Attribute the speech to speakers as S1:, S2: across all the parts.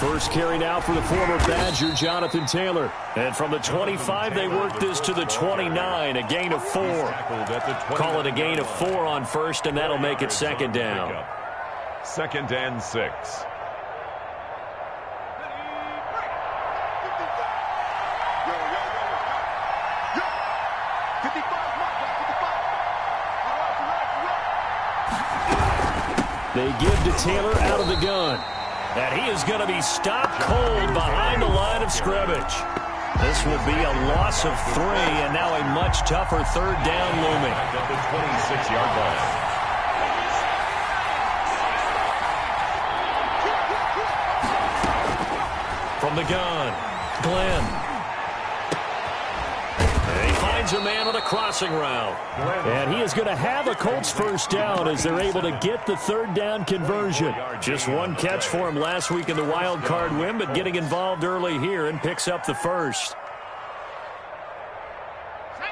S1: First carry now for the former Badger, Jonathan Taylor. And from the 25, they work this to the 29, a gain of 4. Call it a gain of 4 on first, and that'll make it second down.
S2: 2nd and 6.
S1: They give to Taylor out of the gun. And he is going to be stopped cold behind the line of scrimmage. This will be a loss of 3, and now a much tougher third down looming.
S2: At the 26-yard line.
S1: From the gun, Glenn. And he finds a man on a crossing route. And he is going to have a Colts first down as they're able to get the third down conversion. Just one catch for him last week in the wild card win, but getting involved early here and picks up the first.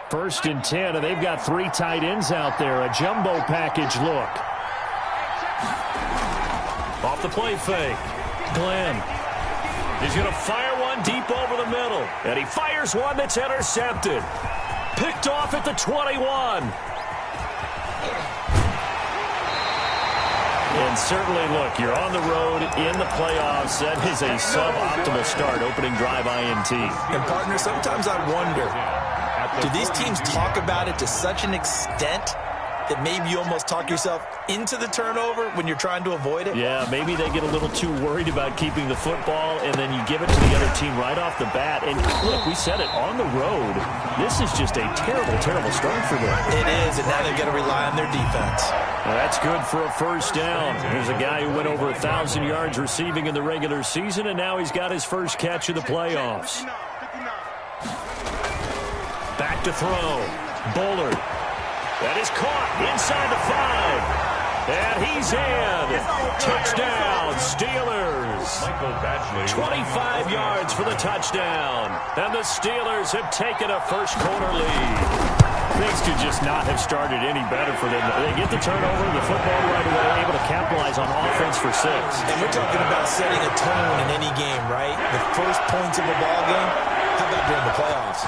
S1: 1st and 10, and they've got 3 tight ends out there. A jumbo package look. Off the play fake. Glenn. He's going to fire one deep over the middle. And he fires one that's intercepted. Picked off at the 21. And certainly, look, you're on the road in the playoffs. That is a suboptimal start, opening drive INT.
S3: And, partner, sometimes I wonder, do these teams talk about it to such an extent that maybe you almost talk yourself into the turnover when you're trying to avoid it?
S1: Yeah, maybe they get a little too worried about keeping the football, and then you give it to the other team right off the bat. And look, we said it, on the road, this is just a terrible, terrible start for them.
S3: It is, and now they've got to rely on their defense.
S1: Well, that's good for a first down. Here's a guy who went over 1,000 yards receiving in the regular season, and now he's got his first catch of the playoffs. Back to throw. Bullard. That is caught inside the 5. And he's in. Touchdown, Steelers. 25 yards for the touchdown. And the Steelers have taken a first quarter lead. Things could just not have started any better for them. They get the turnover, the football right away, able to capitalize on offense for 6.
S3: And we're talking about setting a tone in any game, right? The first points of a ball game, how about during the playoffs?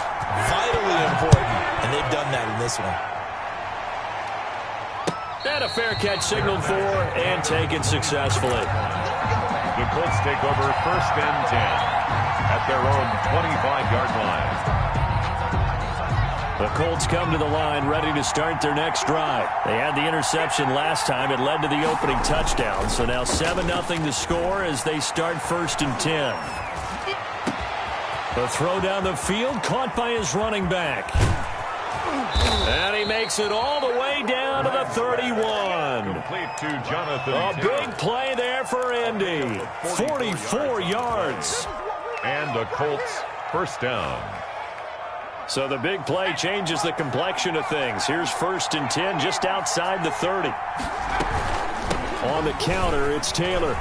S3: Vitally important, and they've done that in this one.
S1: And a fair catch signaled for and taken successfully.
S2: The Colts take over 1st and 10 at their own 25-yard line.
S1: The Colts come to the line ready to start their next drive. They had the interception last time. It led to the opening touchdown. So now 7-0 to score as they start 1st and 10. The throw down the field caught by his running back. And he makes it all the way down to the 31.
S2: Complete to Jonathan.
S1: A big play there for Indy. 44 yards.
S2: And the Colts first down.
S1: So the big play changes the complexion of things. Here's 1st and 10 just outside the 30. On the counter, it's Taylor.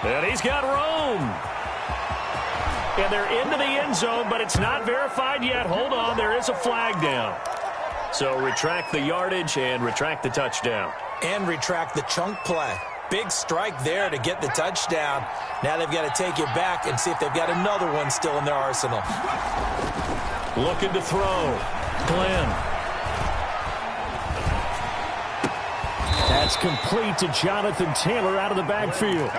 S1: And he's got room. And they're into the end zone, but it's not verified yet. Hold on, there is a flag down. So retract the yardage and retract the touchdown.
S3: And retract the chunk play. Big strike there to get the touchdown. Now they've got to take it back and see if they've got another one still in their arsenal.
S1: Looking to throw. Glenn. That's complete to Jonathan Taylor out of the backfield.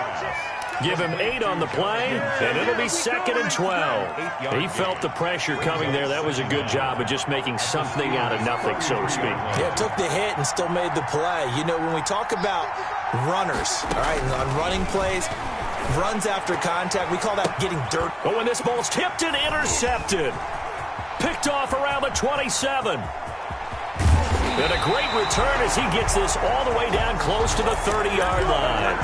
S1: Give him 8 on the play, and it'll be 2nd and 12. He felt the pressure coming there. That was a good job of just making something out of nothing, so to speak.
S3: Yeah, took the hit and still made the play. You know, when we talk about runners, all right, and on running plays, runs after contact, we call that getting dirt.
S1: But when this ball's tipped and intercepted, picked off around the 27. And a great return as he gets this all the way down close to the 30-yard line.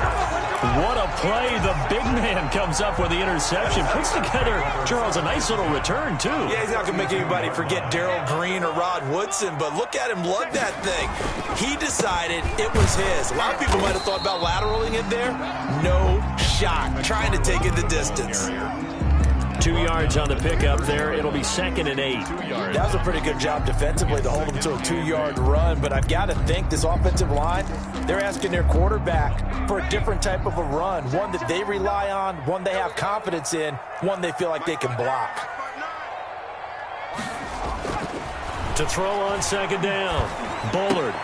S1: What a play. The big man comes up with the interception. Puts together, Charles, a nice little return, too.
S3: Yeah, he's not going to make anybody forget Darrell Green or Rod Woodson, but look at him lug that thing. He decided it was his. A lot of people might have thought about lateraling it there. No shot. Trying to take it the distance.
S1: 2 yards on the pickup there. It'll be 2nd and 8.
S3: That was a pretty good job defensively to hold them to a 2-yard run, but I've got to think this offensive line, they're asking their quarterback for a different type of a run, one that they rely on, one they have confidence in, one they feel like they can block.
S1: To throw on 2nd down, Bullard.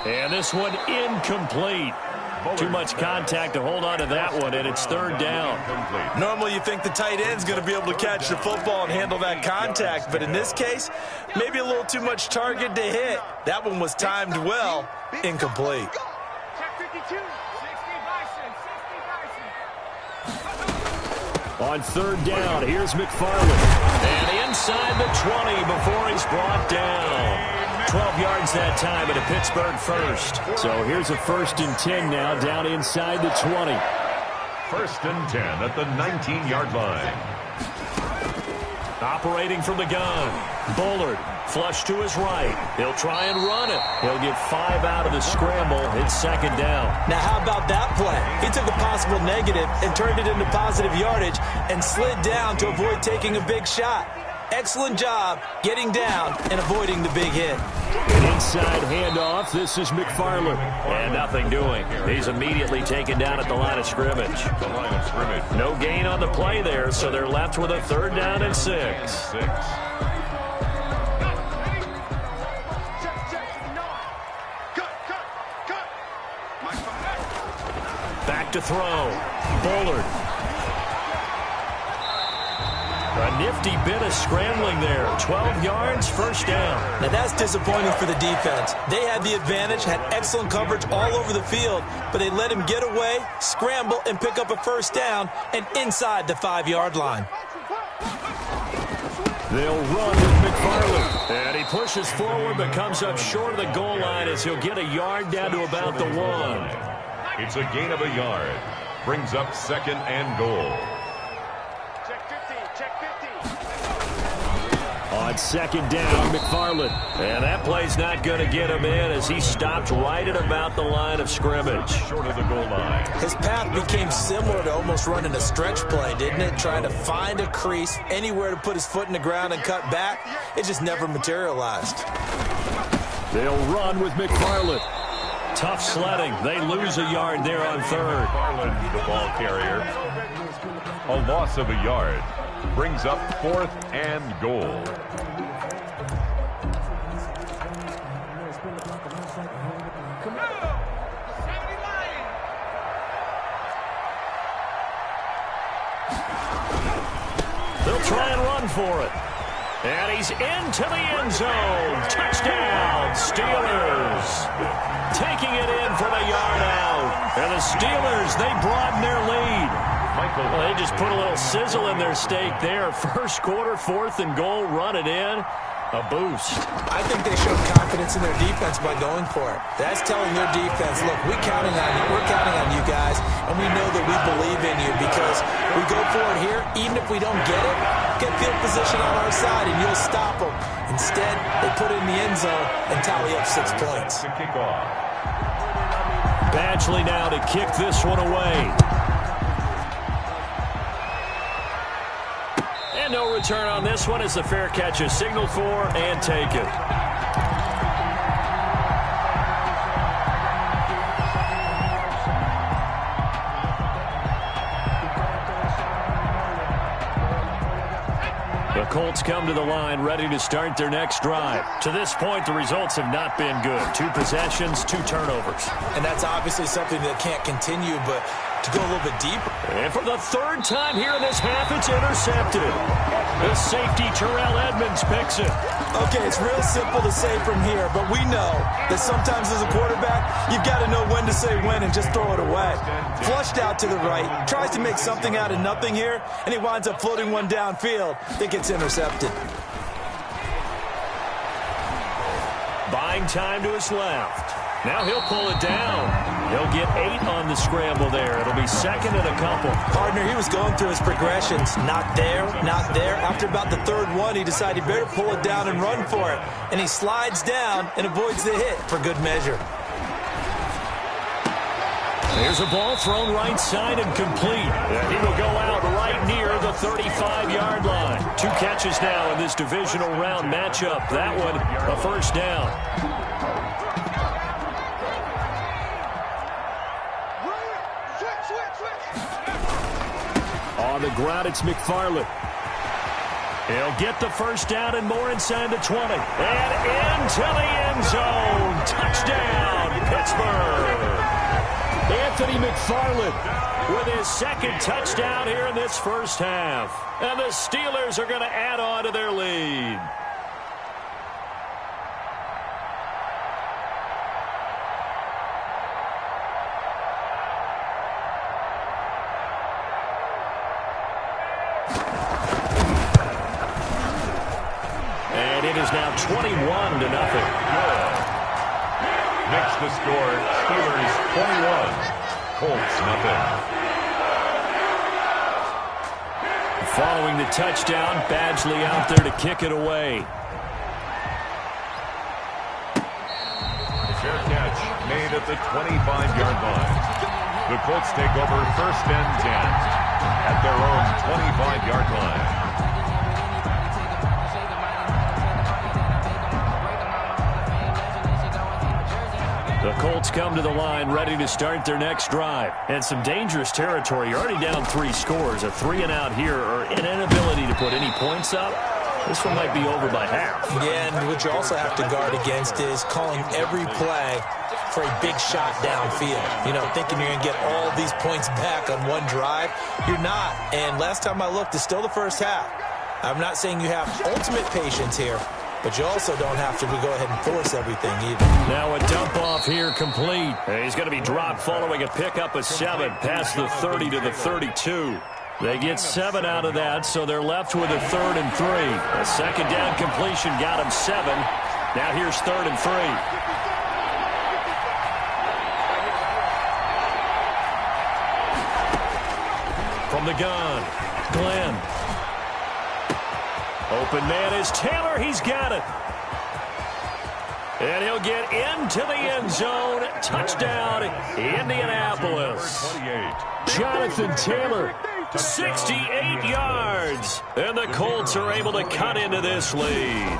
S1: And this one incomplete. Too much contact to hold on to that one, and it's 3rd down.
S3: Normally you think the tight end's going to be able to catch the football and handle that contact, but in this case, maybe a little too much target to hit. That one was timed well, incomplete.
S1: On 3rd down, here's McFarland. And inside the 20 before he's brought down. 12 yards that time at a Pittsburgh first. So here's a 1st and 10 now down inside the 20.
S2: 1st and 10 at the 19-yard line.
S1: Operating from the gun. Bullard, flush to his right. He'll try and run it. He'll get 5 out of the scramble. It's 2nd down.
S3: Now how about that play? He took a possible negative and turned it into positive yardage and slid down to avoid taking a big shot. Excellent job getting down and avoiding the big hit.
S1: An inside handoff. This is McFarland. And nothing doing. He's immediately taken down at the line of scrimmage. No gain on the play there, so they're left with a 3rd down and 6. Back to throw. Bullard. A nifty bit of scrambling there. 12 yards, 1st down.
S3: Now that's disappointing for the defense. They had the advantage, had excellent coverage all over the field, but they let him get away, scramble, and pick up a 1st down and inside the 5-yard line.
S1: They'll run with McFarland. And he pushes forward but comes up short of the goal line as he'll get a yard down to about the 1.
S2: It's a gain of a yard. Brings up 2nd and goal.
S1: On 2nd down, McFarland. And that play's not going to get him in as he stopped right at about the line of scrimmage.
S2: Short of the goal line.
S3: His path became similar to almost running a stretch play, didn't it? Trying to find a crease, anywhere to put his foot in the ground and cut back. It just never materialized.
S1: They'll run with McFarland. Tough sledding. They lose a yard there on 3rd.
S2: McFarland, the ball carrier. A loss of a yard. Brings up 4th and goal.
S1: They'll try and run for it. And he's into the end zone. Touchdown, Steelers. Taking it in from a yard out. And the Steelers, they broaden their lead. Well, they just put a little sizzle in their steak there. 1st quarter, 4th and goal, run it in. A boost.
S3: I think they showed confidence in their defense by going for it. That's telling their defense, look, we're counting on you. We're counting on you guys, and we know that we believe in you because we go for it here. Even if we don't get field position on our side, and you'll stop them. Instead, they put it in the end zone and tally up 6 points.
S1: Badgley now to kick this one away. And no return on this one as the fair catch is signaled for and taken. The Colts come to the line ready to start their next drive. To this point, the results have not been good. 2 possessions, 2 turnovers.
S3: And that's obviously something that can't continue, but to go a little bit deeper.
S1: And for the 3rd time here in this half, it's intercepted. The safety, Terrell Edmonds, picks it.
S3: Okay, it's real simple to say from here, but we know that sometimes as a quarterback, you've got to know when to say when and just throw it away. Flushed out to the right, tries to make something out of nothing here, and he winds up floating one downfield that gets intercepted.
S1: Buying time to his left. Now he'll pull it down. He'll get 8 on the scramble there. It'll be 2nd and a couple.
S3: Partner, he was going through his progressions. Not there, not there. After about the 3rd one, he decided he better pull it down and run for it. And he slides down and avoids the hit for good measure.
S1: Here's a ball thrown right side and complete. And he will go out right near the 35-yard line. 2 catches now in this divisional round matchup. That one, a first down. On the ground, it's McFarland. He'll get the first down and more inside the 20. And into the end zone. Touchdown, Pittsburgh. Anthony McFarland with his second touchdown here in this first half. And the Steelers are going to add on to their lead. And it is now 21-0.
S2: Makes the score Steelers 21, Colts nothing.
S1: Following the touchdown, Badgley out there to kick it away.
S2: Fair catch made at the 25-yard line. The Colts take over first and 10 at their own 25-yard line.
S1: The Colts come to the line ready to start their next drive. And some dangerous territory. You're already down 3 scores. A 3-and-out here or an inability to put any points up. This one might be over by half.
S3: Yeah, and what you also have to guard against is calling every play for a big shot downfield. You know, thinking you're going to get all these points back on one drive. You're not. And last time I looked, it's still the first half. I'm not saying you have ultimate patience here, but you also don't have to go ahead and force everything either.
S1: Now a dump off here complete. He's going to be dropped following a pickup of 7 past the 30 to the 32. They get 7 out of that, so they're left with a 3rd and 3. A second down completion got him 7. Now here's 3rd and 3. From the gun, Glenn. Open man is Taylor. He's got it. And he'll get into the end zone. Touchdown, Indianapolis. Jonathan Taylor, 68 yards. And the Colts are able to cut into this lead.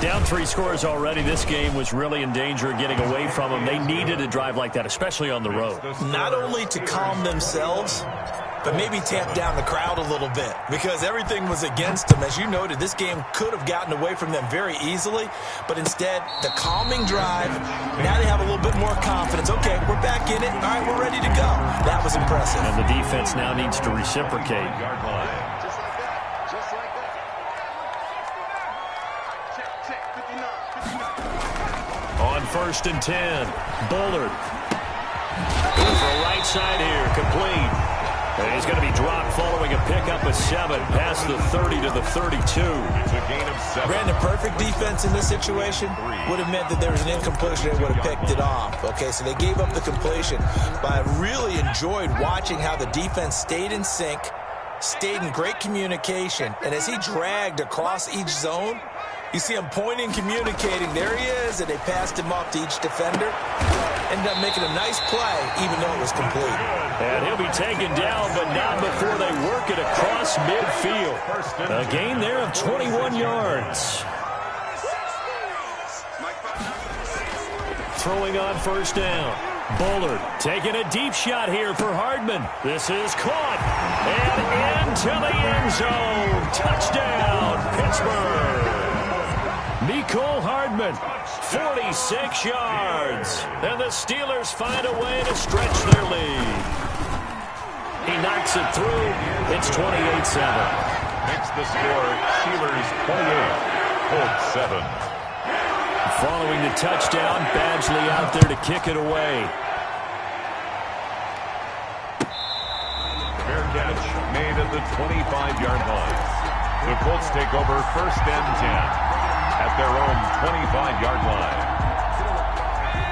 S1: Down 3 scores already. This game was really in danger of getting away from them. They needed a drive like that, especially on the road.
S3: Not only to calm themselves, but maybe tamp down the crowd a little bit because everything was against them. As you noted, this game could have gotten away from them very easily, but instead, the calming drive, now they have a little bit more confidence. Okay, we're back in it. All right, we're ready to go. That was impressive.
S1: And the defense now needs to reciprocate. On 1st and 10, Bullard. Going for a right side here, complete. And he's going to be dropped following a pickup of 7 past the 30 to the 32.
S2: It's a gain of 7.
S3: Brandon, perfect defense in this situation would have meant that there was an incompletion and would have picked it off. Okay, so they gave up the completion. But I really enjoyed watching how the defense stayed in sync, stayed in great communication. And as he dragged across each zone, you see him pointing, communicating. There he is, and they passed him off to each defender. Ended up making a nice play, even though it was complete.
S1: And he'll be taken down, but not before they work it across midfield. A gain there of 21 yards. Throwing on 1st down. Bullard taking a deep shot here for Hardman. This is caught. And into the end zone. Touchdown, Pittsburgh. Mecole Hardman, 46 yards. And the Steelers find a way to stretch their lead. He knocks it through. It's 28-7.
S2: Makes the score Steelers 28, Colts 7.
S1: Following the touchdown, Badgley out there to kick it away.
S2: Fair catch made at the 25-yard line. The Colts take over 1st and 10 at their own 25-yard line.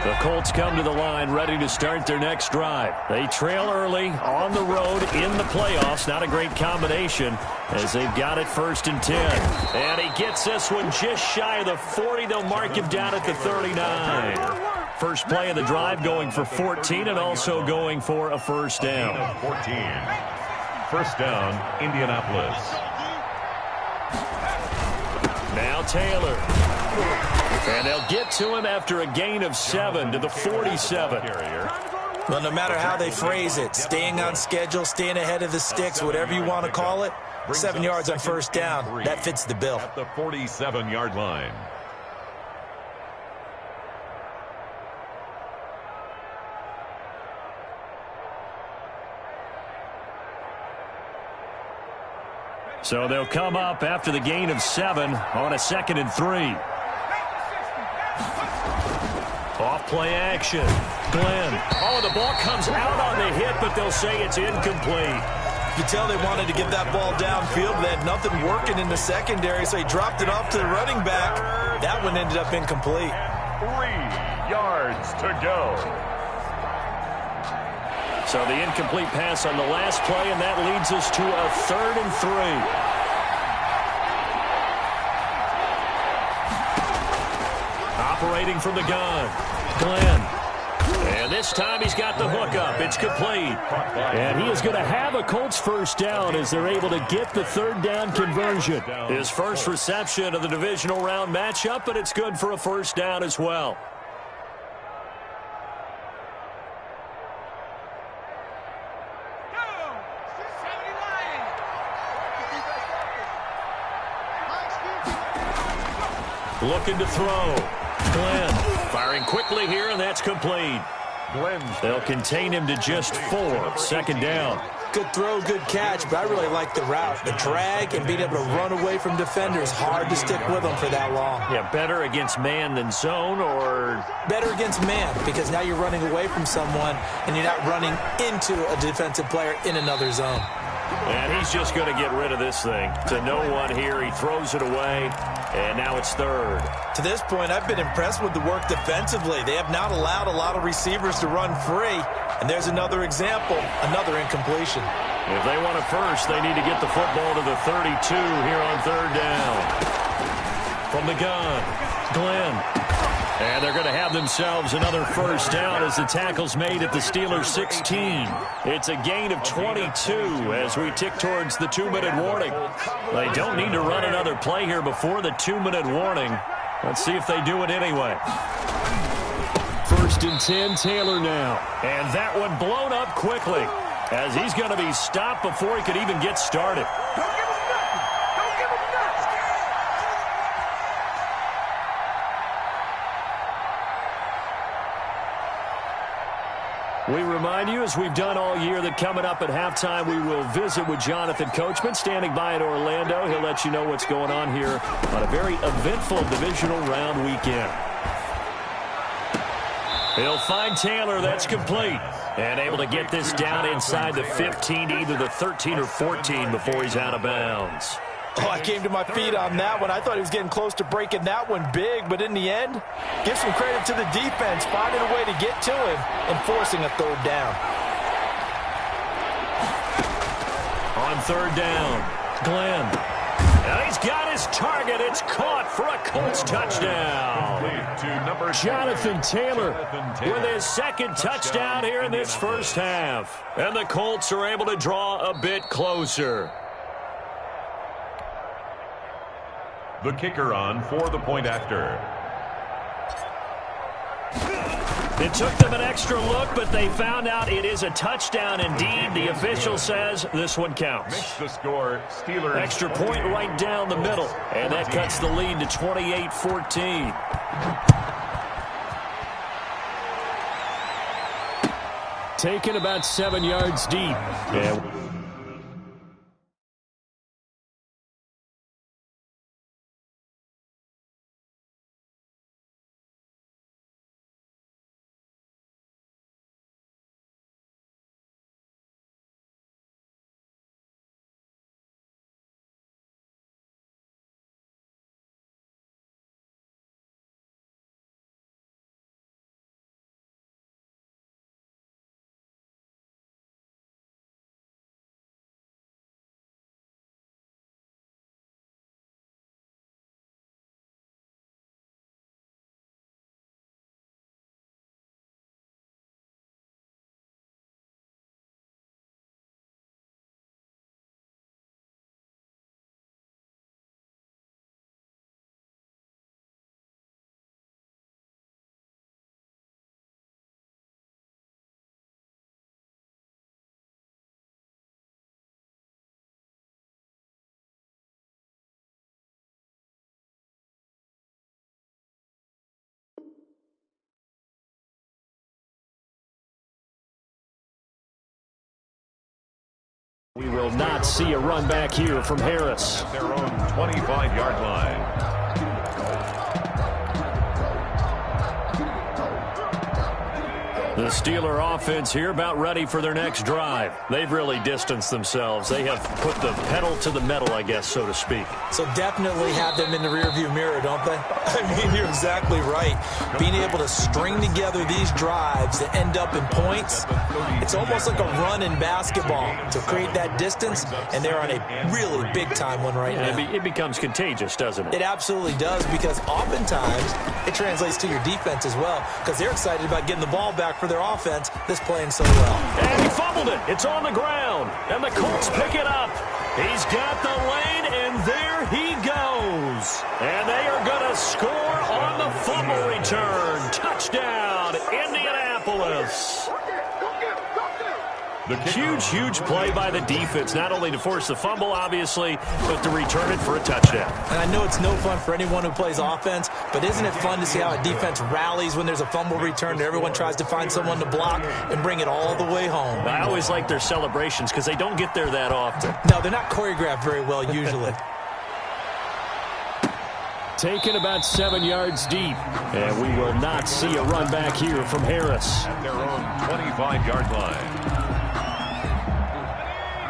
S1: The Colts come to the line ready to start their next drive. They trail early on the road in the playoffs. Not a great combination as they've got it 1st and 10. And he gets this one just shy of the 40. They'll mark him down at the 39. First play of the drive going for 14 and also going for a first down.
S2: 14. First down, Indianapolis.
S1: Now Taylor. And they'll get to him after a gain of 7 to the 47.
S3: Well, no matter how they phrase it, staying on schedule, staying ahead of the sticks, whatever you want to call it, 7 yards on first down, that fits the bill.
S2: At the 47-yard line.
S1: So they'll come up after the gain of 7 on a 2nd and 3. Off play action. Glenn. Oh, the ball comes out on the hit, but they'll say it's incomplete.
S3: You can tell they wanted to get that ball downfield. They had nothing working in the secondary, so he dropped it off to the running back. That one ended up incomplete.
S2: 3 yards to go.
S1: So the incomplete pass on the last play, and that leads us to a 3rd and 3. Operating from the gun, Glenn. And this time he's got the hook up. It's complete. And he is going to have a Colts first down as they're able to get the 3rd down conversion. His first reception of the divisional round matchup, but it's good for a first down as well. Looking to throw. Glenn firing quickly here, and that's complete. They'll contain him to just 4. 2nd down.
S3: Good throw, good catch, but I really like the route. The drag and being able to run away from defenders, hard to stick with them for that long.
S1: Yeah, better against man than zone, or?
S3: Better against man, because now you're running away from someone and you're not running into a defensive player in another zone.
S1: And he's just going to get rid of this thing. To no one here, he throws it away, and now it's 3rd.
S3: To this point, I've been impressed with the work defensively. They have not allowed a lot of receivers to run free. And there's another example, another incompletion.
S1: If they want a first, they need to get the football to the 32 here on 3rd down. From the gun, Glenn. And they're going to have themselves another first down as the tackle's made at the Steelers' 16. It's a gain of 22 as we tick towards the 2-minute warning. They don't need to run another play here before the 2-minute warning. Let's see if they do it anyway. 1st and 10, Taylor now. And that one blown up quickly as he's going to be stopped before he could even get started. We remind you, as we've done all year, that coming up at halftime, we will visit with Jonathan Coachman, standing by in Orlando. He'll let you know what's going on here on a very eventful divisional round weekend. He'll find Taylor. That's complete. And able to get this down inside the 15, either the 13 or 14 before he's out of bounds.
S3: Oh, I came to my feet on that one. I thought he was getting close to breaking that one big, but in the end, give some credit to the defense, finding a way to get to him and forcing a 3rd down.
S1: On 3rd down, Glenn. And he's got his target. It's caught for a Colts touchdown. Jonathan Taylor with his 2nd touchdown here in this first half. And the Colts are able to draw a bit closer.
S2: The kicker on for the point after.
S1: It took them an extra look, but they found out it is a touchdown indeed. The official says this one counts.
S2: Makes the score Steelers.
S1: Extra point right down the middle, and that cuts the lead to 28-14. Taken about 7 yards deep. Yeah. We will not see a run back here from Harris.
S2: At their own 25-yard line.
S1: The Steeler offense here about ready for their next drive. They've really distanced themselves. They have put the pedal to the metal, I guess, so to speak.
S3: So definitely have them in the rearview mirror, don't they? I mean, you're exactly right. Being able to string together these drives that end up in points, it's almost like a run in basketball to create that distance, and they're on a really big-time one right now.
S1: It becomes contagious, doesn't it?
S3: It absolutely does, because oftentimes it translates to your defense as well, because they're excited about getting the ball back for their offense that's playing so well.
S1: And he fumbled it. It's on the ground. And the Colts pick it up. He's got the lane, and there he goes. And they are going to score on the fumble return. Touchdown, Indianapolis. Huge play by the defense, not only to force the fumble, obviously, but to return it for a touchdown.
S3: And I know it's no fun for anyone who plays offense, but isn't it fun to see how a defense rallies when there's a fumble return and everyone tries to find someone to block and bring it all the way home?
S1: I always like their celebrations because they don't get there that often.
S3: No, they're not choreographed very well usually.
S1: Taken about 7 yards deep. And we will not see a run back here from Harris.
S2: At their own 25-yard line.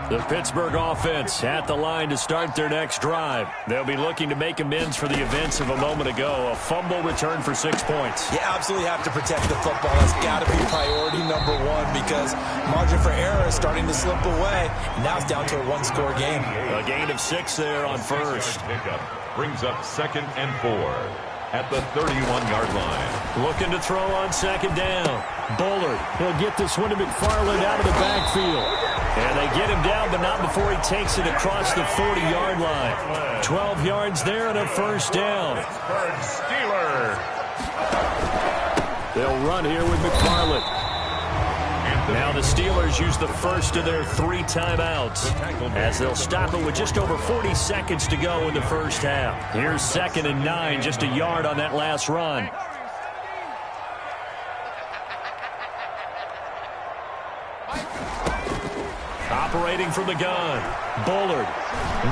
S1: The Pittsburgh offense at the line to start their next drive. They'll be looking to make amends for the events of a moment ago. A fumble return for 6 points.
S3: You absolutely have to protect the football. That's got to be priority number one, because margin for error is starting to slip away. And now it's down to a one-score game.
S1: A gain of 6 there on first.
S2: Pickup brings up 2nd and 4 at the 31-yard line.
S1: Looking to throw on 2nd down. Bullard, he'll get this one to McFarland out of the backfield. And they get him down, but not before he takes it across the 40-yard line. 12 yards there and a first down.
S2: Steeler.
S1: They'll run here with McFarland. Now the Steelers use the first of their 3 timeouts as they'll stop it with just over 40 seconds to go in the first half. Here's 2nd and 9, just a yard on that last run. Operating from the gun. Bullard.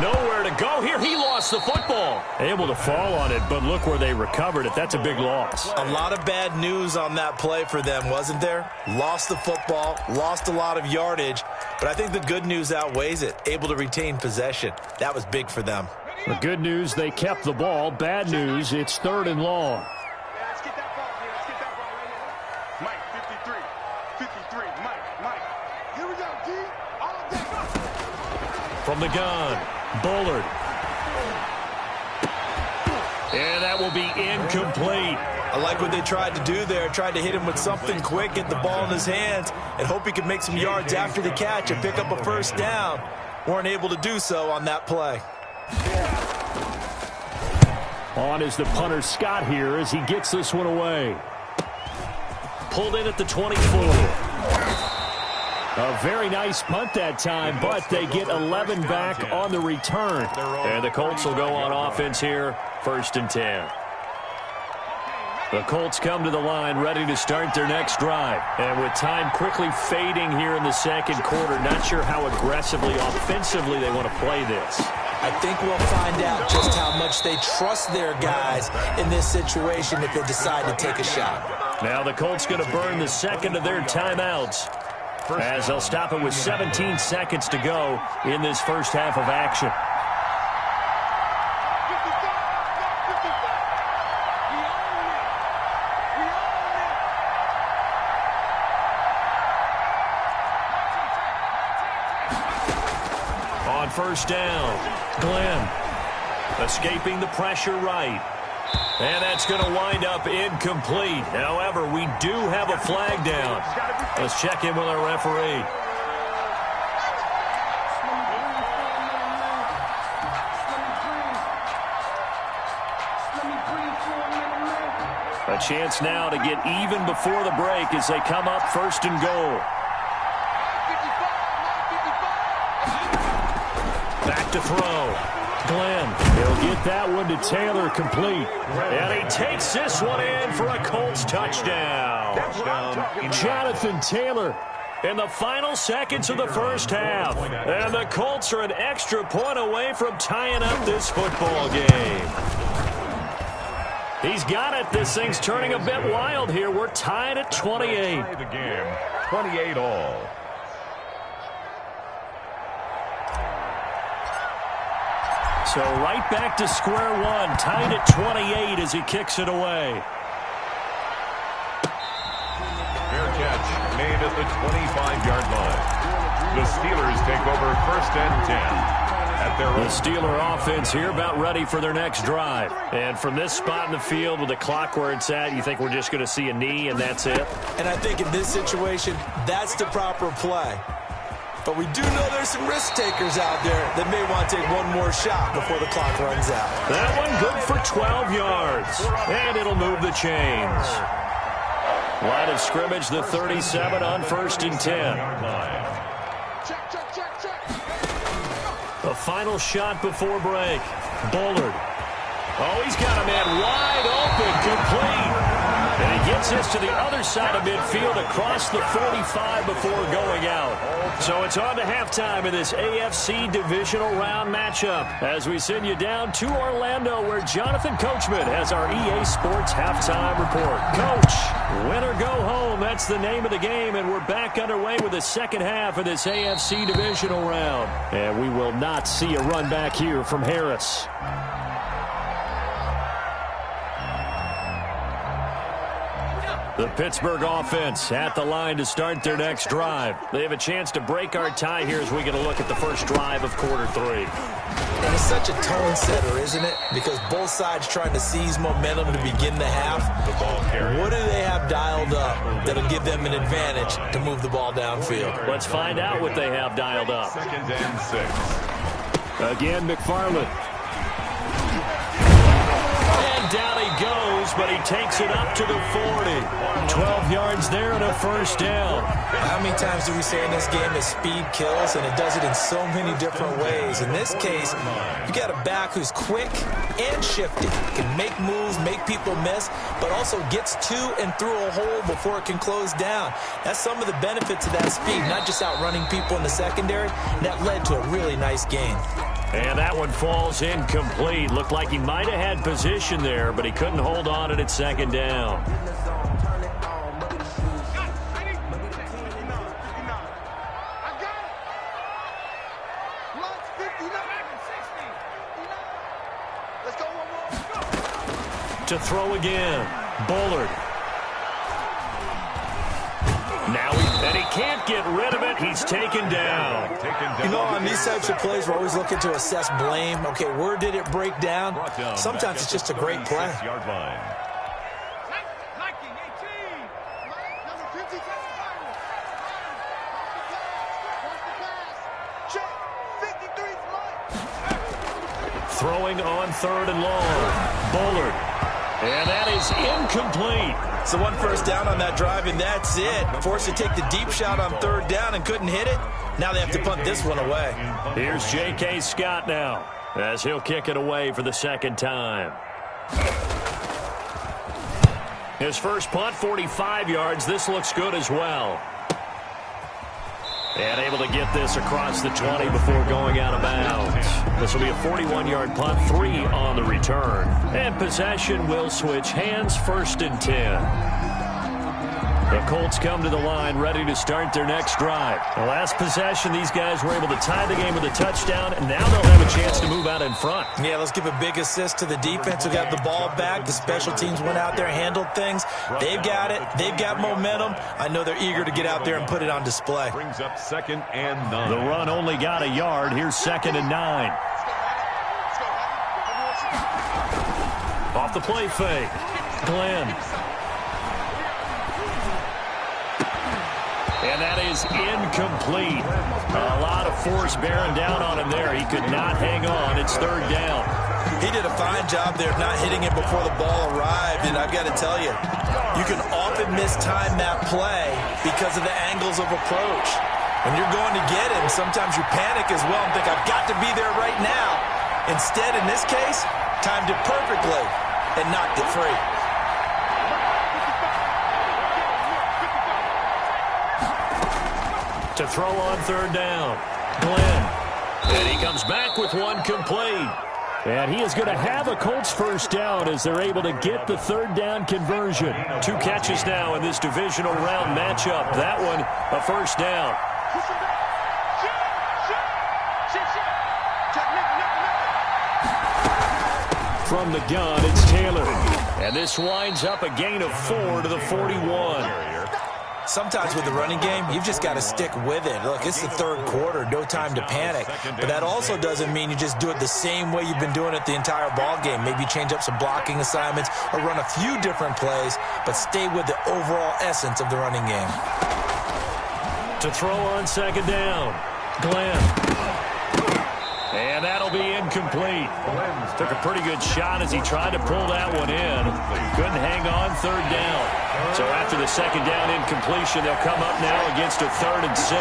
S1: Nowhere to go here. He lost the football. Able to fall on it, but look where they recovered it. That's a big loss.
S3: A lot of bad news on that play for them, wasn't there? Lost the football, lost a lot of yardage, but I think the good news outweighs it. Able to retain possession. That was big for them.
S1: The good news, they kept the ball. Bad news, it's 3rd and long.
S4: Let's get that ball here. Let's get that ball right here. Mike, 53. Mike. Here we go, D. All day.
S1: From the gun, Bullard. And that will be incomplete.
S3: I like what they tried to do there. Tried to hit him with something quick, get the ball in his hands, and hope he could make some yards after the catch and pick up a first down. Weren't able to do so on that play.
S1: On is the punter Scott here as he gets this one away. Pulled in at the 24. A very nice punt that time, but they get 11 back on the return. And the Colts will go on offense here, 1st and 10. The Colts come to the line ready to start their next drive. And with time quickly fading here in the 2nd quarter, not sure how aggressively, offensively they want to play this.
S3: I think we'll find out just how much they trust their guys in this situation if they decide to take a shot.
S1: Now the Colts going to burn the 2nd of their timeouts as they'll stop it with 17 seconds to go in this first half of action. On 1st down, Glenn escaping the pressure right. And that's going to wind up incomplete. However, we do have a flag down. Let's check in with our referee. A chance now to get even before the break as they come up 1st and goal. Back to throw. Glenn, he'll get that one to Taylor complete. And he takes this one in for a Colts touchdown. Jonathan Taylor in the final seconds of the first half. And the Colts are an extra point away from tying up this football game. He's got it. This thing's turning a bit wild here. We're tied at 28.
S2: The game, 28 all.
S1: So right back to square one, tied at 28 as he kicks it away.
S2: Fair catch made at the 25-yard line. The Steelers take over first and 10.
S1: The Steeler offense here about ready for their next drive. And from this spot in the field with the clock where it's at, you think we're just going to see a knee and that's it?
S3: And I think in this situation, that's the proper play. But we do know there's some risk takers out there that may want to take one more shot before the clock runs out.
S1: That one good for 12 yards. And it'll move the chains. Line of scrimmage, the 37 on first and 10. The final shot before break. Bullard. Oh, he's got a man wide open, complete. And he gets this to the other side of midfield across the 45 before going out. So it's on to halftime in this AFC divisional round matchup as we send you down to Orlando where Jonathan Coachman has our EA Sports halftime report. Coach, win or go home, that's the name of the game, and we're back underway with the second half of this AFC divisional round. And we will not see a run back here from Harris. The Pittsburgh offense at the line to start their next drive. They have a chance to break our tie here as we get a look at the first drive of quarter three.
S3: And it's such a tone setter, isn't it? Because both sides trying to seize momentum to begin the half. What do they have dialed up that'll give them an advantage to move the ball downfield?
S1: Let's find out what they have dialed up.
S2: Second and 6.
S1: Again, McFarland. And down he goes, but he takes it up to the 40. 12 yards there and a first down.
S3: How many times do we say in this game that speed kills, and it does it in so many different ways? In this case, you got a back who's quick and shifty, can make moves, make people miss, but also gets to and through a hole before it can close down. That's some of the benefits of that speed, not just outrunning people in the secondary. That led to a really nice game.
S1: And that one falls incomplete. Looked like he might have had position there, but he couldn't hold on at second down. To throw again, Bullard. And he can't get rid of it. He's taken down.
S3: You know, on these types of plays, we're always looking to assess blame. Okay, where did it break down? Sometimes it's just a great play.
S1: Throwing on third and long. Bullard. And that is incomplete.
S3: So one first down on that drive, and that's it. Forced to take the deep shot on third down and couldn't hit it. Now they have to punt this one away.
S1: Here's J.K. Scott now as he'll kick it away for the second time. His first punt, 45 yards. This looks good as well. And able to get this across the 20 before going out of bounds. This will be a 41-yard punt, 3 on the return. And possession will switch hands, first and 10. The Colts come to the line ready to start their next drive. The last possession, these guys were able to tie the game with a touchdown, and now they'll have a chance to move out in front.
S3: Yeah, let's give a big assist to the defense who got the ball back. The special teams went out there, handled things. They've got it. They've got momentum. I know they're eager to get out there and put it on display.
S2: Brings up second and 9.
S1: The run only got a yard. Here's second and 9. Off the play fake. Glenn. And that is incomplete. A lot of force bearing down on him there. He could not hang on. It's third down.
S3: He did a fine job there of not hitting it before the ball arrived. And I've got to tell you, you can often mistime that play because of the angles of approach. When you're going to get him, sometimes you panic as well and think, I've got to be there right now. Instead, in this case, timed it perfectly and knocked it free.
S1: To throw on third down. Glenn. And he comes back with one complete. And he is going to have a Colts first down as they're able to get the third down conversion. 2 catches now in this divisional round matchup. That one, a first down. From the gun, it's Taylor. And this winds up a gain of 4 to the 41.
S3: Sometimes with the running game, you've just got to stick with it. Look, it's the third quarter, no time to panic. But that also doesn't mean you just do it the same way you've been doing it the entire ball game. Maybe change up some blocking assignments or run a few different plays, but stay with the overall essence of the running game.
S1: To throw on second down, Glenn. And that'll be incomplete. Took a pretty good shot as he tried to pull that one in. Couldn't hang on third down. So after the second down incompletion, they'll come up now against a 3rd and 6.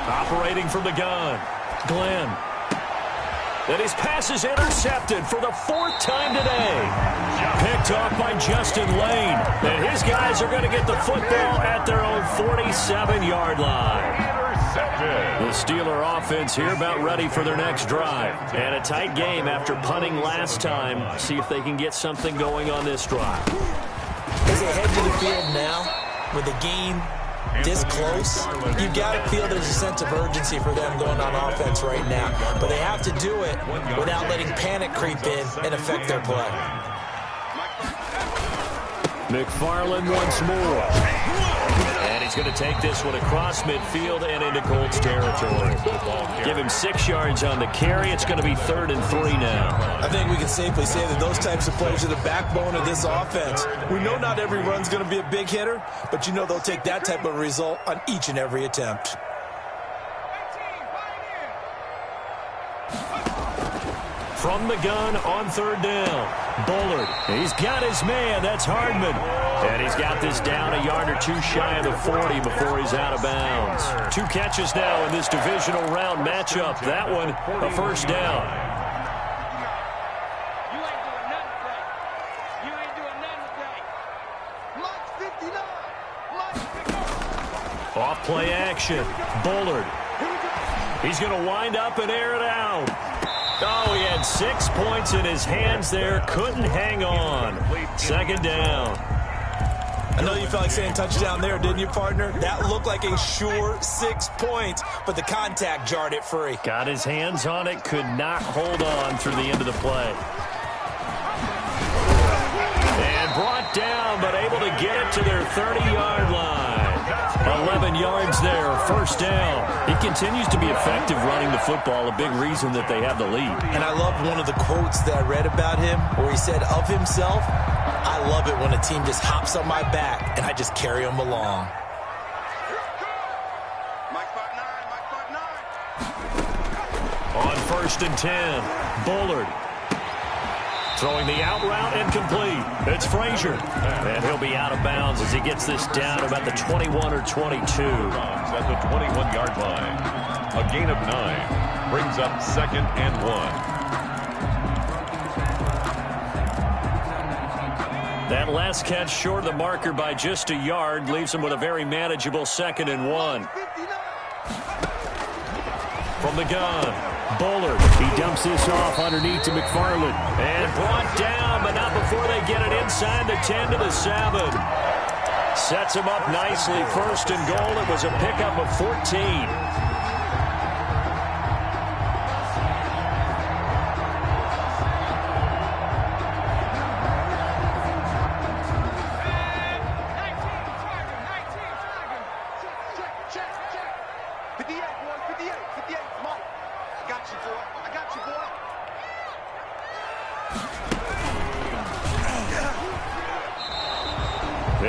S1: Operating from the gun, Glenn. And his pass is intercepted for the 4th time today. Picked off by Justin Lane. And his guys are going to get the football at their own 47-yard line. The Steeler offense here about ready for their next drive. And a tight game after punting last time. See if they can get something going on this drive.
S3: As they head to the field now with a game this close, you've got to feel there's a sense of urgency for them going on offense right now. But they have to do it without letting panic creep in and affect their play.
S1: McFarland once more. And he's going to take this one across midfield and into Colts territory. Give him 6 yards on the carry. It's going to be 3rd and 3 now.
S3: I think we can safely say that those types of plays are the backbone of this offense. We know not every run's going to be a big hitter, but you know they'll take that type of result on each and every attempt.
S1: From the gun on third down, Bullard. He's got his man. That's Hardman. And he's got this down a yard or 2 shy of the 40 before he's out of bounds. 2 catches now in this divisional round matchup. That one, a first down.
S4: You ain't doing nothing today. You ain't doing nothing today. Mike 59. Mike 59.
S1: Off play action. Bullard. He's going to wind up and air it out. Oh, he had 6 points in his hands there. Couldn't hang on. Second down.
S3: I know you felt like saying touchdown there, didn't you, partner? That looked like a sure 6 points, but the contact jarred it free.
S1: Got his hands on it. Could not hold on through the end of the play. And brought down, but able to get it to their 30-yard line. 11 yards there, first down. He continues to be effective running the football, a big reason that they have the lead.
S3: And I love one of the quotes that I read about him where he said of himself, I love it when a team just hops on my back and I just carry them along.
S4: Mike 59. Mike 59.
S1: On 1st and 10, Bullard. Throwing the out route incomplete. It's Frazier. And he'll be out of bounds as he gets this down about the 21 or 22.
S2: At the 21-yard line. A gain of 9 brings up 2nd and 1.
S1: That last catch short of the marker by just a yard leaves him with a very manageable 2nd and 1. From the gun. Bullard, he dumps this off underneath to McFarland. And brought down, but not before they get it inside the 10 to the 7. Sets him up nicely. 1st and goal. It was a pickup of 14.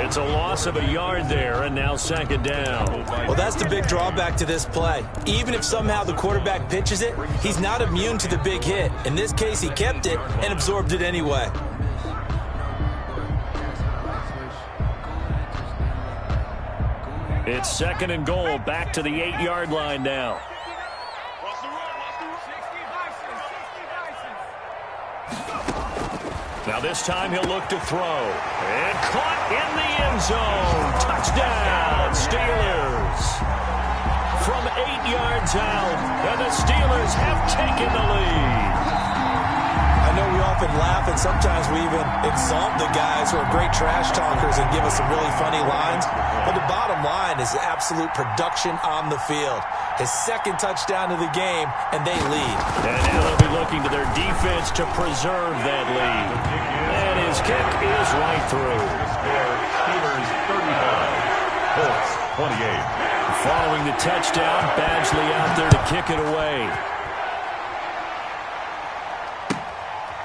S1: It's a loss of a yard there, and now 2nd down.
S3: Well, that's the big drawback to this play. Even if somehow the quarterback pitches it, he's not immune to the big hit. In this case, he kept it and absorbed it anyway.
S1: It's 2nd and goal, back to the 8-yard line now. Now this time he'll look to throw. And caught in the end zone. Touchdown, Steelers. From 8 yards out, and the Steelers have taken the lead.
S3: I know we often laugh, and sometimes we even exalt the guys who are great trash talkers and give us some really funny lines. But the bottom line is absolute production on the field. His second touchdown of the game, and they lead.
S1: And now they'll be looking to their defense to preserve that lead. And his kick is right through.
S2: Steelers 35, Colts 28.
S1: Following the touchdown, Badgley out there to kick it away.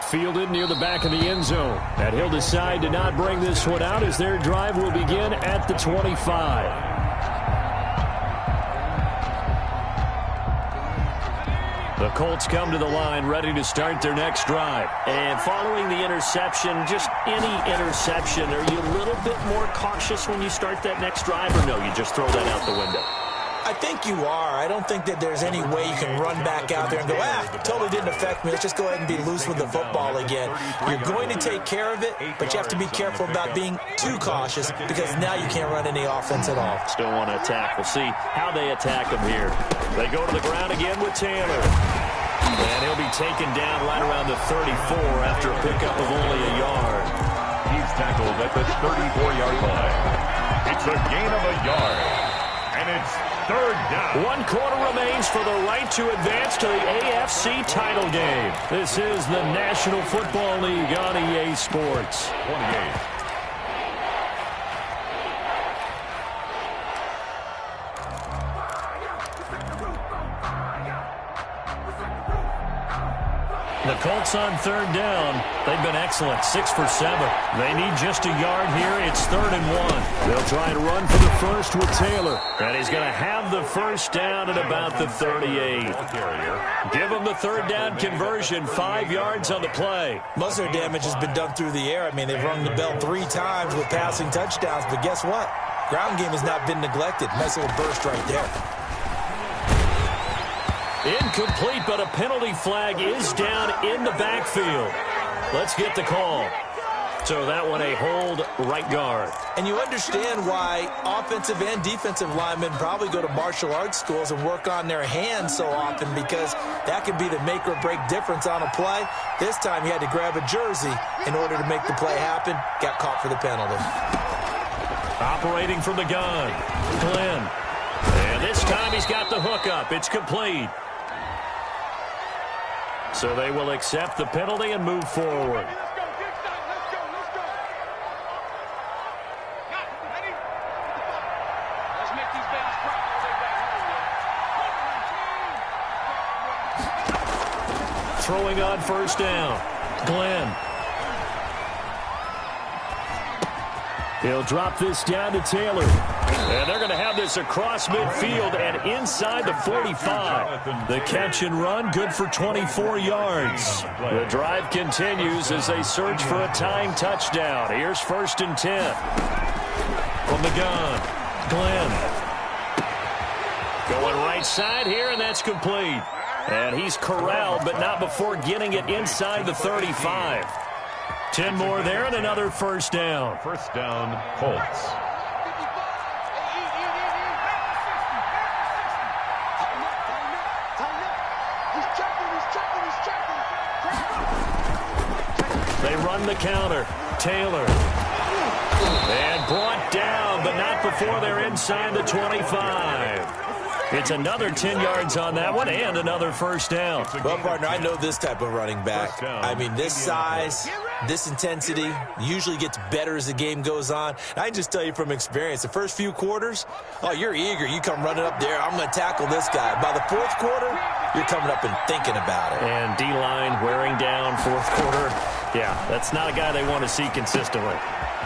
S1: Fielded near the back of the end zone. And he'll decide to not bring this one out as their drive will begin at the 25. The Colts come to the line ready to start their next drive. And following the interception, just any interception, are you a little bit more cautious when you start that next drive, or no, you just throw that out the window?
S3: I think you are. I don't think that there's any way you can run back out there and go, totally didn't affect me. Let's just go ahead and be loose with the football again. You're going to take care of it, but you have to be careful about being too cautious because now you can't run any offense at all.
S1: Still want to attack. We'll see how they attack him here. They go to the ground again with Taylor. And he'll be taken down right around the 34 after a pickup of only a yard.
S2: He's tackled at the 34-yard line. It's a gain of a yard. And it's third down.
S1: 1 quarter remains for the right to advance to the AFC title game. This is the National Football League on EA Sports.
S2: 28.
S1: The Colts on third down. They've been excellent, 6 for 7. They need just a yard here. It's 3rd and 1. They'll try and run for the first with Taylor. And he's going to have the first down at about the 38. Give him the third down conversion, 5 yards on the play.
S3: Most of their damage has been done through the air. I mean, they've rung the bell 3 times with passing touchdowns. But guess what? Ground game has not been neglected. Nice little burst right there.
S1: Incomplete, but a penalty flag is down in the backfield. Let's get the call. So that one a hold right guard.
S3: And you understand why offensive and defensive linemen probably go to martial arts schools and work on their hands so often, because that can be the make or break difference on a play. This time he had to grab a jersey in order to make the play happen. Got caught for the penalty.
S1: Operating from the gun, Glenn. And this time he's got the hook up. It's complete. So they will accept the penalty and move forward. Throwing on first down, Glenn. He'll drop this down to Taylor. And they're going to have this across midfield and inside the 45. The catch and run, good for 24 yards. The drive continues as they search for a tying touchdown. Here's 1st and 10. From the gun, Glenn. Going right side here, and that's complete. And he's corralled, but not before getting it inside the 35. 10 more there and another first down.
S2: First down, Colts.
S1: They run the counter. Taylor. And brought down, but not before they're inside the 25. It's another 10 yards on that one and another first down.
S3: Well, partner, I know this type of running back. I mean, this size, this intensity usually gets better as the game goes on. I can just tell you from experience, the first few quarters, you're eager. You come running up there, I'm going to tackle this guy. By the 4th quarter, you're coming up and thinking about it.
S1: And D-line wearing down 4th quarter. Yeah, that's not a guy they want to see consistently.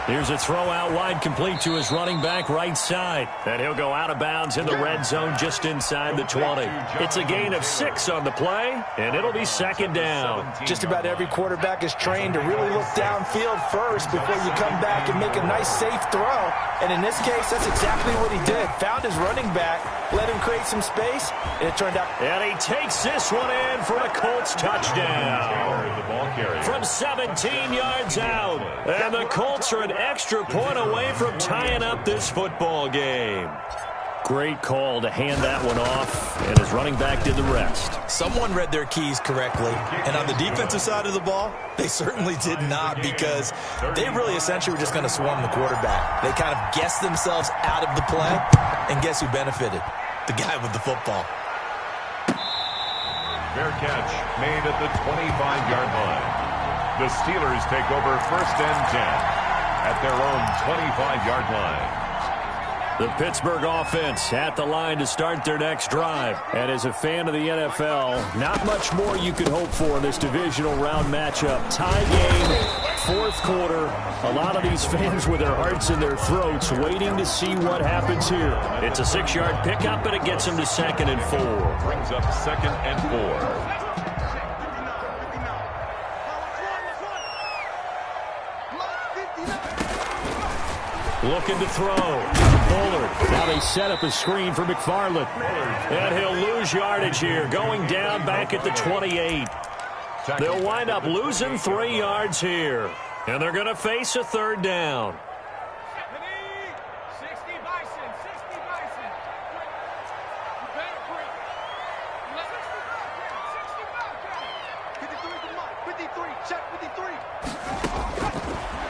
S1: Here's a throw out wide, complete to his running back right side. And he'll go out of bounds in the red zone just inside the 20. It's a gain of 6 on the play, and it'll be 2nd down.
S3: Just about every quarterback is trained to really look downfield first before you come back and make a nice, safe throw. And in this case, that's exactly what he did. Found his running back, let him create some space, and it turned out.
S1: And he takes this one in for a Colts touchdown. From 7 17 yards out. And the Colts are an extra point away from tying up this football game. Great call to hand that one off, and his running back did the rest.
S3: Someone read their keys correctly, and on the defensive side of the ball, they certainly did not, because they really essentially were just going to swarm the quarterback. They kind of guessed themselves out of the play, and guess who benefited? The guy with the football.
S2: Fair catch made at the 25-yard line. The Steelers take over 1st and 10 at their own 25-yard line.
S1: The Pittsburgh offense at the line to start their next drive. And as a fan of the NFL, not much more you could hope for in this divisional round matchup. Tie game, 4th quarter. A lot of these fans with their hearts in their throats waiting to see what happens here. It's a 6-yard pickup, and it gets them to 2nd and 4.
S2: Brings up 2nd and 4.
S1: Looking to throw. Bullard. Now they set up a screen for McFarland. And he'll lose yardage here. Going down back at the 28. They'll wind up losing 3 yards here. And they're going to face a 3rd down.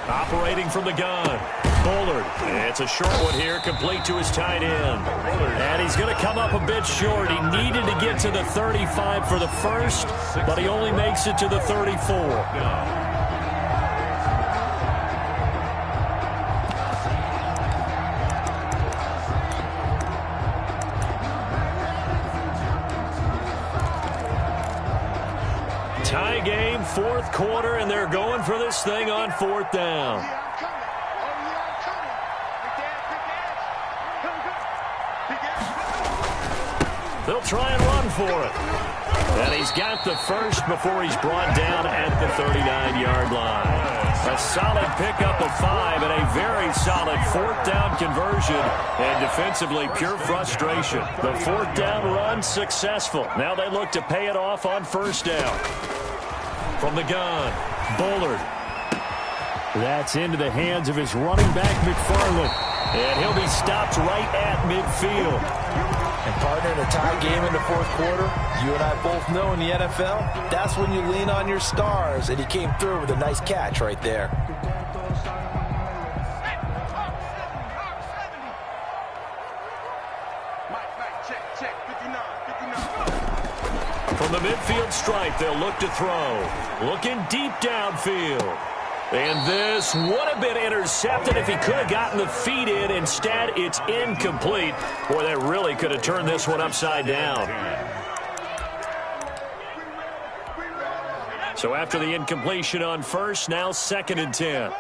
S1: Operating from the gun. Bullard. It's a short one here, complete to his tight end. And he's going to come up a bit short. He needed to get to the 35 for the first, but he only makes it to the 34. Tie game, 4th quarter, and they're going for this thing on 4th down. They'll try and run for it. And he's got the first before he's brought down at the 39-yard line. A solid pickup of 5 and a very solid 4th down conversion. And defensively, pure frustration. The 4th down run successful. Now they look to pay it off on 1st down. From the gun, Bullard. That's into the hands of his running back, McFarland. And he'll be stopped right at midfield.
S3: And partner, in a tie game in the 4th quarter, you and I both know in the NFL, that's when you lean on your stars. And he came through with a nice catch right there.
S1: From the midfield stripe, they'll look to throw. Looking deep downfield. And this would have been intercepted if he could have gotten the feet in. Instead, it's incomplete. Boy, that really could have turned this one upside down. So after the incompletion on 1st, now 2nd and 10.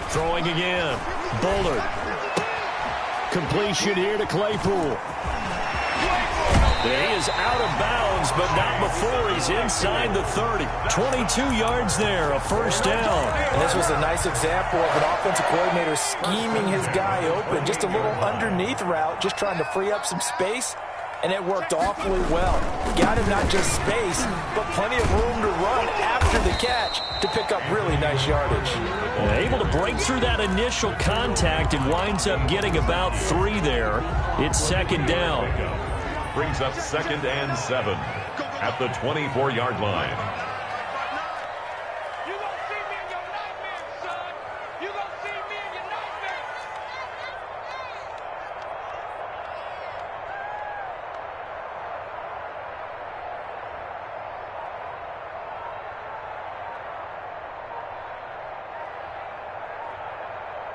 S1: Throwing again. Bullard. Completion here to Claypool. He is out of bounds, but not before he's inside the 30. 22 yards there, a 1st down.
S3: And this was a nice example of an offensive coordinator scheming his guy open. Just a little underneath route, just trying to free up some space, and it worked awfully well. Got him not just space, but plenty of room to run after the catch to pick up really nice yardage.
S1: Able to break through that initial contact and winds up getting about 3 there. It's 2nd down.
S2: Brings up 2nd and 7 at the 24-yard line.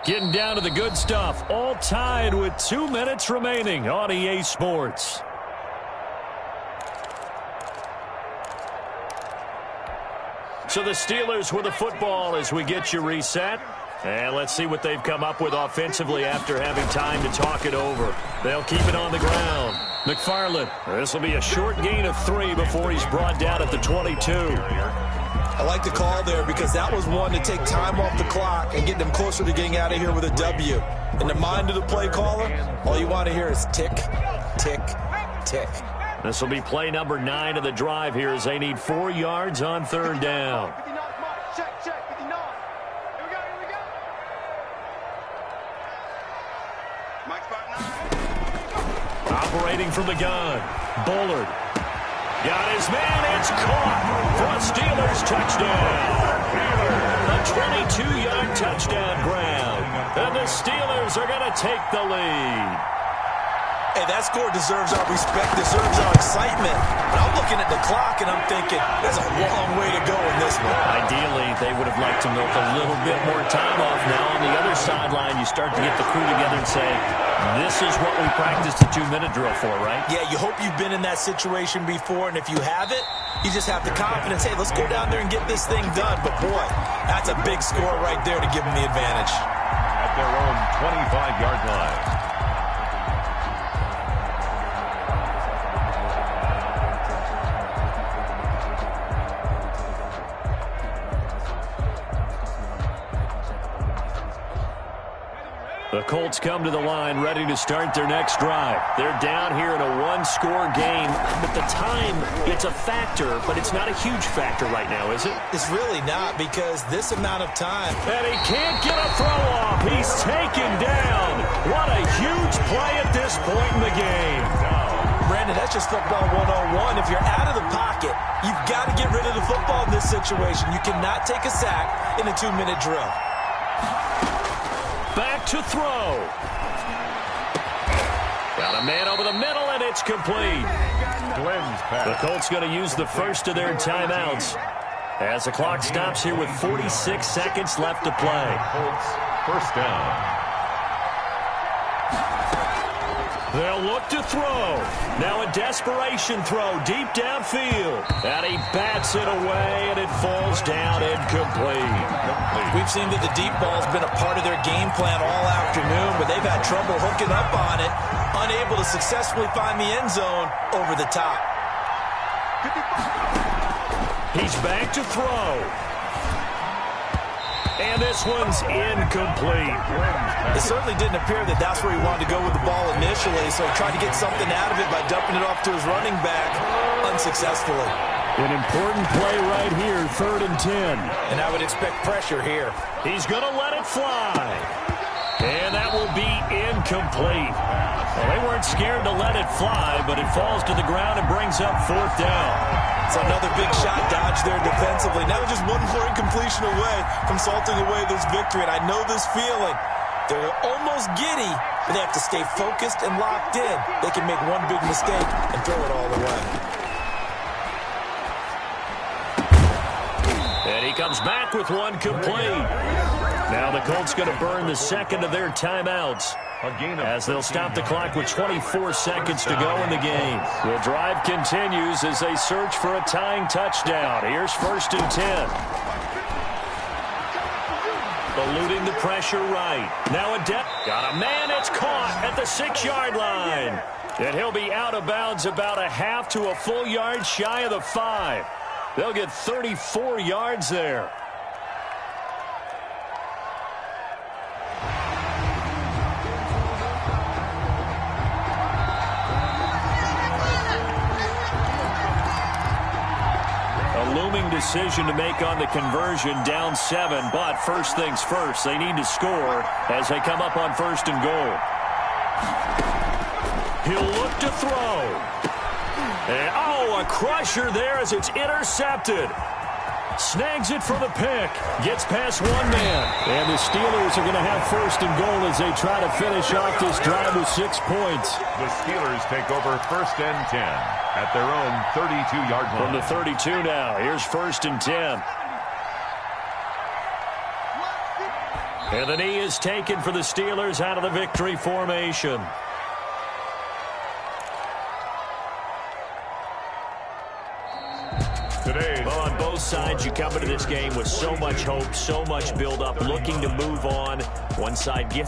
S1: Getting down to the good stuff. All tied with 2 minutes remaining on EA Sports. So the Steelers with the football as we get you reset. And let's see what they've come up with offensively after having time to talk it over. They'll keep it on the ground. McFarland. This will be a short gain of 3 before he's brought down at the 22.
S3: I like the call there because that was one to take time off the clock and get them closer to getting out of here with a W. In the mind of the play caller, all you want to hear is tick, tick, tick.
S1: This will be play number 9 of the drive here as they need 4 yards on third down.
S4: Check, 59. Here we go. Mike, spot 9.
S1: Operating from the gun. Bullard. Got his man. It's caught for a Steelers touchdown. A 22-yard touchdown grab. And the Steelers are going to take the lead.
S3: Hey, that score deserves our respect, deserves our excitement. But I'm looking at the clock, and I'm thinking, there's a long way to go in this one.
S1: Ideally, they would have liked to milk a little bit more time off. Now on the other sideline, you start to get the crew together and say, this is what we practiced the 2-minute drill for, right?
S3: Yeah, you hope you've been in that situation before, and if you haven't, you just have the confidence, hey, let's go down there and get this thing done. But, boy, that's a big score right there to give them the advantage.
S2: At their own 25-yard line.
S1: The Colts come to the line ready to start their next drive. They're down here in a 1-score game. But the time, it's a factor, but it's not a huge factor right now, is it?
S3: It's really not, because this amount of time.
S1: And he can't get a throw off. He's taken down. What a huge play at this point in the game.
S3: Brandon, that's just football 101. If you're out of the pocket, you've got to get rid of the football in this situation. You cannot take a sack in a 2-minute drill.
S1: Back to throw. Got a man over the middle, and it's complete. The Colts going to use the first of their timeouts as the clock stops here with 46 seconds left to play.
S2: Colts, first down.
S1: They'll look to throw. Now a desperation throw deep downfield. And he bats it away, and it falls down incomplete.
S3: We've seen that the deep ball's been a part of their game plan all afternoon, but they've had trouble hooking up on it, unable to successfully find the end zone over the top.
S1: He's back to throw. And this one's incomplete.
S3: It certainly didn't appear that that's where he wanted to go with the ball initially, so he tried to get something out of it by dumping it off to his running back unsuccessfully.
S1: An important play right here, 3rd and 10.
S3: And I would expect pressure here.
S1: He's going to let it fly. And that will be incomplete. Well, they weren't scared to let it fly, but it falls to the ground and brings up 4th down.
S3: So another big shot dodge there defensively. Now just one more incompletion away from salting away this victory. And I know this feeling. They're almost giddy, but they have to stay focused and locked in. They can make one big mistake and throw it all away.
S1: And he comes back with one complete. Now the Colts going to burn the second of their timeouts as they'll stop the clock with 24 seconds to go in the game. The drive continues as they search for a tying touchdown. Here's 1st and 10. Eluding the pressure right. Now a got a man. It's caught at the 6-yard line. And he'll be out of bounds about a half to a full yard shy of the 5. They'll get 34 yards there. Looming decision to make on the conversion, down 7, but first things first, they need to score as they come up on 1st and goal. He'll look to throw. And, a crusher there as it's intercepted. Snags it for the pick. Gets past one man. And the Steelers are going to have 1st and goal as they try to finish off this drive with 6 points.
S2: The Steelers take over 1st and 10 at their own 32-yard line.
S1: From the 32 now. Here's 1st and 10. And the knee is taken for the Steelers out of the victory formation. Well, on both sides, you come into this game with so much hope, so much build-up, looking to move on. One side gets